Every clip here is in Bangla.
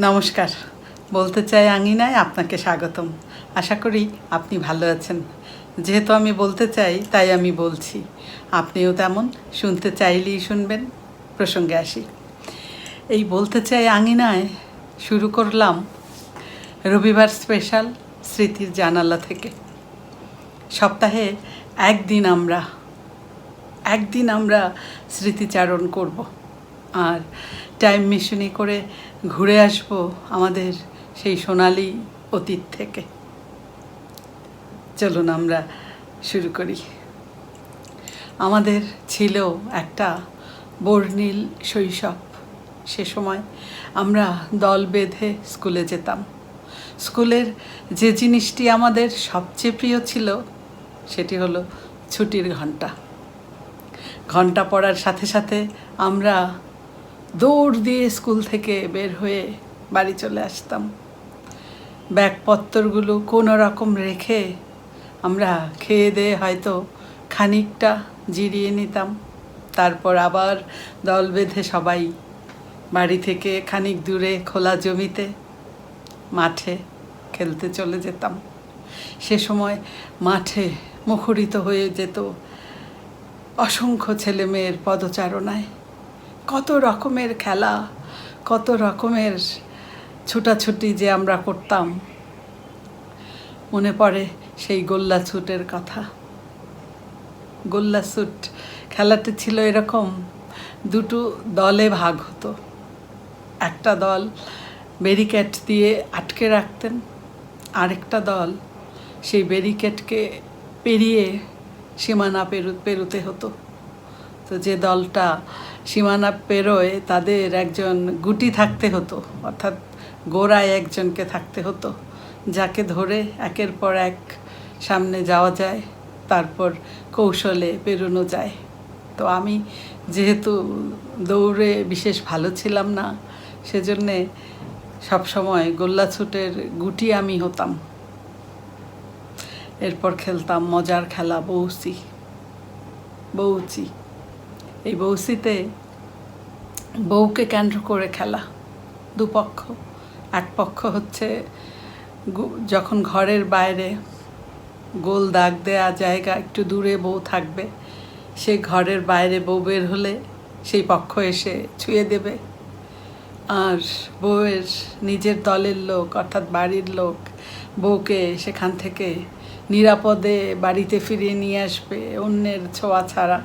নমস্কার। বলতে চাই আঙিনায় আপনাকে স্বাগতম। আশা করি আপনি ভালো আছেন। যেহেতু আমি বলতে চাই তাই আমি বলছি, আপনিও তেমন শুনতে চাইলেই শুনবেন। প্রসঙ্গে আসি। এই বলতে চাই আঙিনায় শুরু করলাম রবিবার স্পেশাল স্মৃতির জানালা থেকে। সপ্তাহে একদিন আমরা স্মৃতিচারণ করব আর টাইম মেশিনে করে ঘুরে আসব আমাদের সেই সোনালি অতীত থেকে। চলুন আমরা শুরু করি। আমাদের ছিল একটা বর্ণিল শৈশব। সে সময় আমরা দল বেঁধে স্কুলে যেতাম। স্কুলের যে জিনিসটি আমাদের সবচেয়ে প্রিয় ছিল সেটি হলো ছুটির ঘন্টা। ঘন্টা পড়ার সাথে সাথে আমরা দৌড় দিয়ে স্কুল থেকে বের হয়ে বাড়ি চলে আসতাম। ব্যাগপত্রগুলো কোনো রকম রেখে আমরা খেয়ে দিয়ে হয়তো খানিকটা জিরিয়ে নিতাম। তারপর আবার দল বেঁধে সবাই বাড়ি থেকে খানিক দূরে খোলা জমিতে মাঠে খেলতে চলে যেতাম। সে সময় মাঠে মুখরিত হয়ে যেত অসংখ্য ছেলেমেয়ের পদচারণায়। কত রকমের খেলা, কত রকমের ছুটাছুটি যে আমরা করতাম। মনে পড়ে সেই গোল্লা ছুটের কথা। গোল্লা ছুট খেলাটি ছিল এরকম, দুটো দলে ভাগ হতো। একটা দল ব্যারিকেড দিয়ে আটকে রাখতেন, আরেকটা দল সেই ব্যারিকেডকে পেরিয়ে সীমানা পেরোতে হতো। তো যে দলটা সীমানা পেরোয় তাদের একজন গুটি থাকতে হতো, অর্থাৎ গোড়ায় একজনকে থাকতে হতো, যাকে ধরে একের পর এক সামনে যাওয়া যায়, তারপর কৌশলে পেরোনো যায়। তো আমি যেহেতু দৌড়ে বিশেষ ভালো ছিলাম না, সেজন্যে সবসময় গোল্লা ছুটের গুটি আমি হতাম। এরপর খেলতাম মজার খেলা বউচি। এই বউচিতে বউকে কেন্দ্র করে খেলা। দুপক্ষ, এক পক্ষ হচ্ছে যখন ঘরের বাইরে গোল দাগ দেয়া জায়গা একটু দূরে বউ থাকবে, সে ঘরের বাইরে বউ বের হলে সেই পক্ষ এসে ছুঁয়ে দেবে, আর বউয়ের নিজের দলের লোক অর্থাৎ বাড়ির লোক বউকে সেখান থেকে নিরাপদে বাড়িতে ফিরিয়ে নিয়ে আসবে অন্যের ছোঁয়া ছাড়া।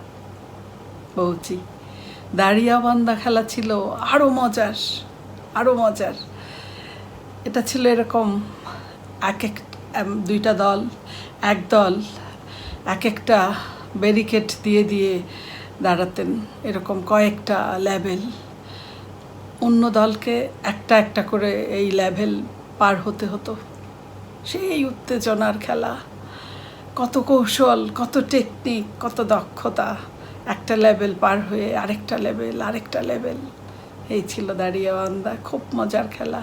বউচি। দাড়িয়াবান্ধা খেলা ছিল আরও মজার। এটা ছিল এরকম, দুইটা দল, এক দল এক একটা ব্যারিকেড দিয়ে দাঁড়াতেন, এরকম কয়েকটা লেভেল। অন্য দলকে একটা করে এই লেভেল পার হতে হতো। সেই উত্তেজনার খেলা, কত কৌশল, কত টেকনিক, কত দক্ষতা। একটা লেভেল পার হয়ে আরেকটা লেভেল। এই ছিল দাঁড়িয়াবান্ধা, খুব মজার খেলা।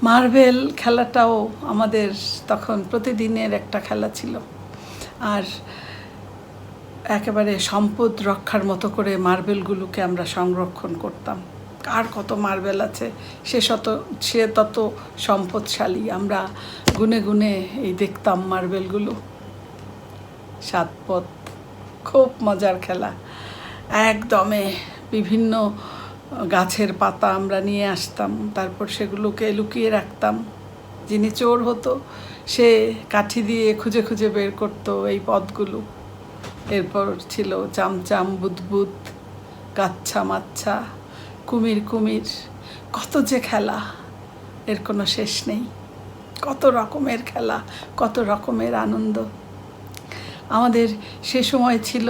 মার্বেল খেলাটাও আমাদের তখন প্রতিদিনের একটা খেলা ছিল। আর একেবারে সম্পদ রক্ষার মতো করে মার্বেলগুলোকে আমরা সংরক্ষণ করতাম। কার কত মার্বেল আছে সে তত সম্পদশালী। আমরা গুনে গুনে এই দেখতাম মার্বেলগুলো। সাতপথ, খুব মজার খেলা। একদমে বিভিন্ন গাছের পাতা আমরা নিয়ে আসতাম, তারপর সেগুলোকে লুকিয়ে রাখতাম। যিনি চোর হতো সে কাঠি দিয়ে খুঁজে বের করতো এই পথগুলো। এরপর ছিল চামচাম, বুদবুদ, গাচ্ছা মাচ্ছা, কুমির, কত যে খেলা, এর কোনো শেষ নেই। কত রকমের খেলা, কত রকমের আনন্দ। আমাদের সে সময় ছিল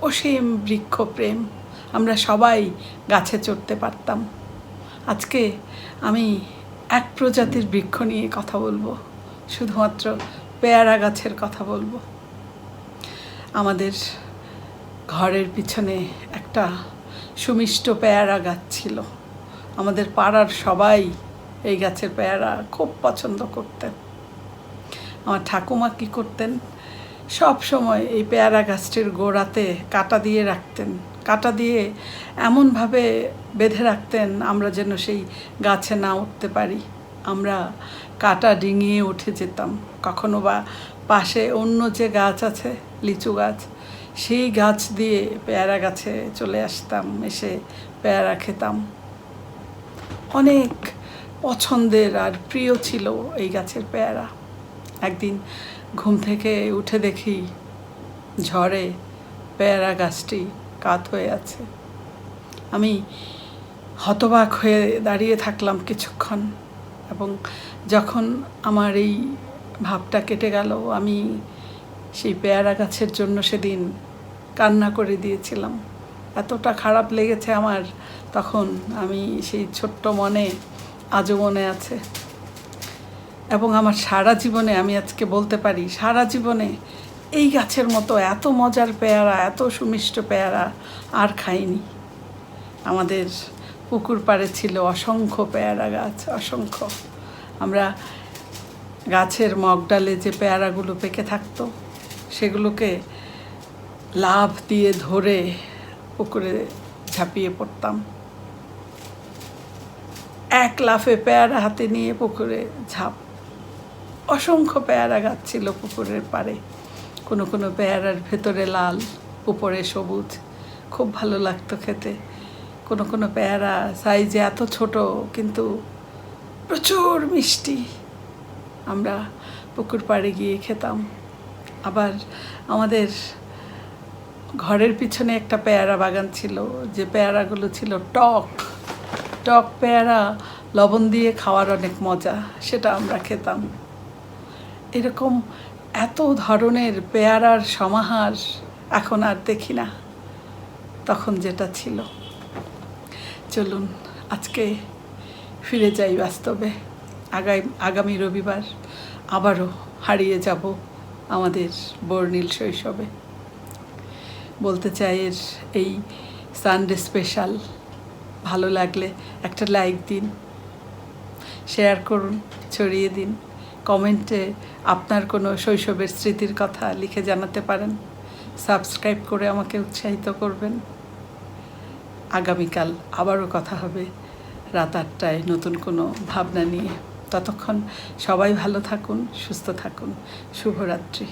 অসীম বৃক্ষপ্রেম। আমরা সবাই গাছে চড়তে পারতাম। আজকে আমি এক প্রজাতির বৃক্ষ নিয়ে কথা বলবো, শুধুমাত্র পেয়ারা গাছের কথা বলবো। আমাদের ঘরের পিছনে একটা সুমিষ্ট পেয়ারা গাছ ছিল। আমাদের পাড়ার সবাই এই গাছের পেয়ারা খুব পছন্দ করতেন। আমার ঠাকুমা কী করতেন, সব সময় এই পেয়ারা গাছটির গোড়াতে কাটা দিয়ে রাখতেন। কাঁটা দিয়ে এমনভাবে বেঁধে রাখতেন আমরা যেন সেই গাছে না উঠতে পারি। আমরা কাঁটা ডিঙিয়ে উঠে যেতাম। কখনো বা পাশে অন্য যে গাছ আছে, লিচু গাছ, সেই গাছ দিয়ে পেয়ারা গাছে চলে আসতাম, এসে পেয়ারা খেতাম। অনেক পছন্দের আর প্রিয় ছিল এই গাছের পেয়ারা। একদিন ঘুম থেকে উঠে দেখি ঝড়ে পেয়ারা গাছটি কাত হয়ে আছে। আমি হতবাক হয়ে দাঁড়িয়ে থাকলাম কিছুক্ষণ, এবং যখন আমার এই ভাবটা কেটে গেল, আমি সেই পেয়ারা গাছের জন্য সেদিন কান্না করে দিয়েছিলাম। এতটা খারাপ লেগেছে আমার তখন, আমি সেই ছোট্ট মনে আজও মনে আছে। এবং আমার সারা জীবনে, আমি আজকে বলতে পারি, সারা জীবনে এই গাছের মতো এত মজার পেয়ারা, এত সুমিষ্ট পেয়ারা আর খাইনি। আমাদের পুকুর পাড়ে ছিল অসংখ্য পেয়ারা গাছ, অসংখ্য। আমরা গাছের মগডালে যে পেয়ারাগুলো পেকে থাকতো, সেগুলোকে লাফ দিয়ে ধরে পুকুরে ঝাঁপিয়ে পড়তাম। এক লাফে পেয়ারা হাতে নিয়ে পুকুরে ঝাঁপ। অসংখ্য পেয়ারা গাছ ছিল পুকুরের পাড়ে। কোনো কোনো পেয়ারার ভেতরে লাল, উপরে সবুজ, খুব ভালো লাগতো খেতে। কোনো কোনো পেয়ারা সাইজে এত ছোট, কিন্তু প্রচুর মিষ্টি। আমরা পুকুর পাড়ে গিয়ে খেতাম। আবার আমাদের ঘরের পিছনে একটা পেয়ারা বাগান ছিল, যে পেয়ারাগুলো ছিল টক টক পেয়ারা, লবণ দিয়ে খাওয়ার অনেক মজা, সেটা আমরা খেতাম। এরকম এত ধরনের পেয়ারার সমাহার এখন আর দেখি না, তখন যেটা ছিল। চলুন আজকে ফিরে যাই বাস্তবে। আগামী রবিবার আবারও হারিয়ে যাব আমাদের বর্ণিল শৈশবে। বলতে চাই, এর এই সানডে স্পেশাল ভালো লাগলে একটা লাইক দিন, শেয়ার করুন, ছড়িয়ে দিন। কমেন্টে আপনার কোনো শৈশবের স্মৃতির কথা লিখে জানাতে পারেন। সাবস্ক্রাইব করে আমাকে উৎসাহিত করবেন। আগামীকাল আবারও কথা হবে রাত 8টায় নতুন কোনো ভাবনা নিয়ে। ততক্ষণ সবাই ভালো থাকুন, সুস্থ থাকুন। শুভরাত্রি।